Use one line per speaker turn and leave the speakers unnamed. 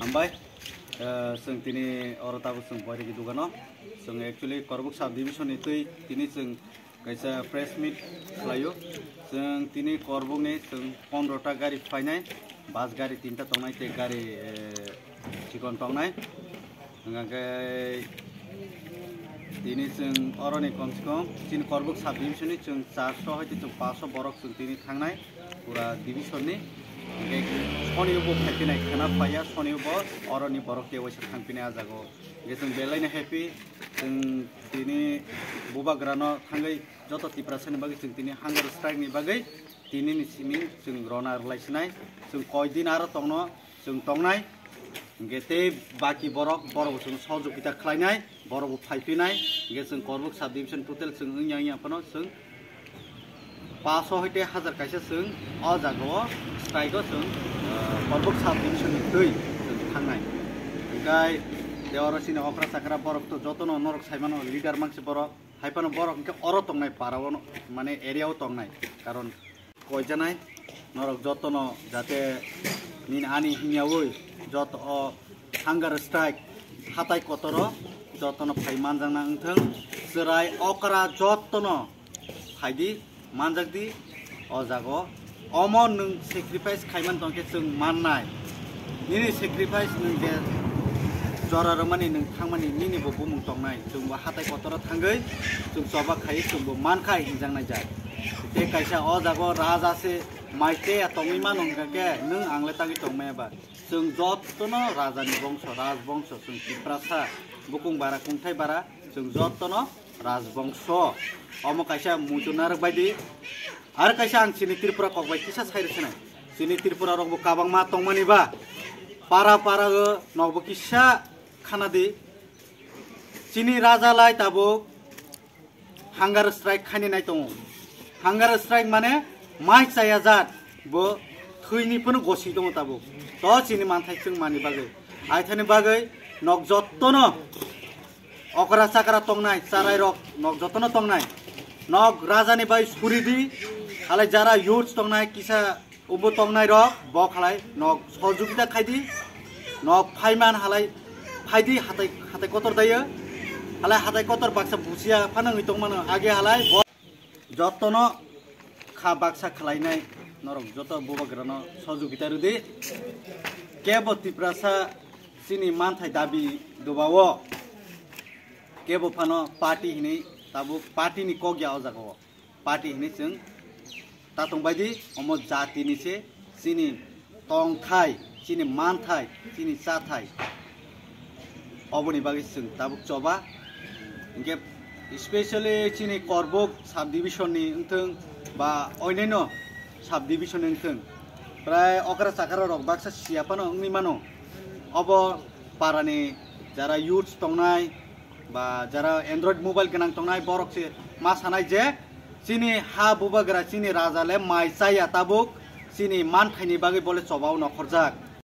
हामबाय जों दिनै अरताबो जों बयरिगि दुगानो जों एक्चुअली करबुक साब डिविजननि तै दिनै जों कैसा प्रेस मिट खालायो जों दिनै करबुकनि जों 15टा गारि फायनाय बास गारि 3टा तंनाय ते गारि चिकन तंनाय ओंगाय दिनै जों अरनि कमसे कम दिन करबुक साब डिविजननि जों 400 हयतो जों 500 बरक जों दिनै थांनाय पुरा डिविजननि शनिबो फायफिनाय खाना फाया शनिबो अरनि बरक देवैसर थांफिनाय आजागो जों बेलायनो हेपि जों दिनै बुबाग्रानो थांगै जत तिप्रासनि बागै जों दिनै हांगार स्ट्राइकनि बागै दिनैनि सिमिं जों रना लायसिनाय जों कय दिन आरो तंनो जों तंनाय गेते बाकी बरक जों सहयोगिता खालायनाय बरक फायफिनाय जों करबुक साब डिविजन टोटल जों इयाफोनो जों 500 हयते 1000 कायसा जों अ जागो स्ट्राइक जों करबुक साब डिविजननि दै जों थांनाय ओंगाय देवरसिनि अक्रा साकरा बरक तो जतनो नरक साइमानो लिडार मानसि बरक हाइपानो बरक इनके अर तंनाय पाराव माने एरियाव तंनाय कारण कय जानाय नरक जतनो जाते निन आनि हिनियावै जत अ हांगार स्ट्राइक हाताय कतर जतनो फाइमान जाना अंथों सराय अक्रा जतनो फाइदि मानजागदि अ जागो अमन नों सेक्रिफाइस खायमान तंके जों माननाय निनि सेक्रिफाइस नों जे जरा रमानि नों थांमानि निनि बबो मुं तंनाय जों हाताय कतर थांगै जों सबा खाय जों मानखाय हिंजांनाय जाय ते कायसा अ जागो राजासे माइते तंगिमा नंगाके नों आंले तागि तंमायाबा जों जतनो राजानि बंश राजबंश जों तिप्रासा बुकुं बारा कुंथाय बारा जों जतनो राजबंश अम कायसा मुजुनार बायदि आरो कायसा आं सिनि त्रिपुरा ककबाय किसा साइरसनाय सिनि त्रिपुरा रंबो काबां मा तंमानिबा पारा पारा नगबो किसा खानादि सिनि राजालाय ताबो हांगार स्ट्राइक खानिनाय दङ हांगार स्ट्राइक माने माइ चाया जात बो थैनिफोरनो गसि दङ ताबो त सिनि मानथाय जों मानि बागै आइथानि बागै नग जतनो अकरा साकरा तंनाय चाराय रक नग जतनो तंनाय नग राजानि बाय सुरिदि हालाय जारा युथ तंनाय किसा उबो तंनाय रक ब खालाय नग सहयोगिता खायदि नग फाइमान हालाय फायदि हाताय हाताय कतर दायो हालाय हाताय कतर बाक्सा बुसिया फानाङै तंमानो आगे हालाय जतनो खा बाक्सा खालायनाय नरक जत बुबाग्रानो सहयोगिता रुदि केबो तिप्रासा सिनि मानथाय दाबि दुबावो केबो फानो पार्टी हिनै ताबो पार्टीनि कग्या अजागो पार्टी हिनै जों तातंग बायदि अम जातिनि से सिनि तंथाय सिनि मानथाय सिनि चाथाय अबनि बागै जों ताबुक चबा इनके स्पेशली सिनि करबुक साब डिविजननि उंथों बा अन्यान्य साब डिविजननि उंथों प्राय अकरा साकरा रक बाक्सा सियापानो उंनि मानो अब पारानि जारा युथ तंनाय बा जारा एंड्रॉइड मोबाइल गनां तंनाय बरक से मा सानाय जे सिनि हा बुबाग्रा सिनि राजाले माइ चाया ताबुक सिनि मानथायनि बागै बोले चबाव नखरजाक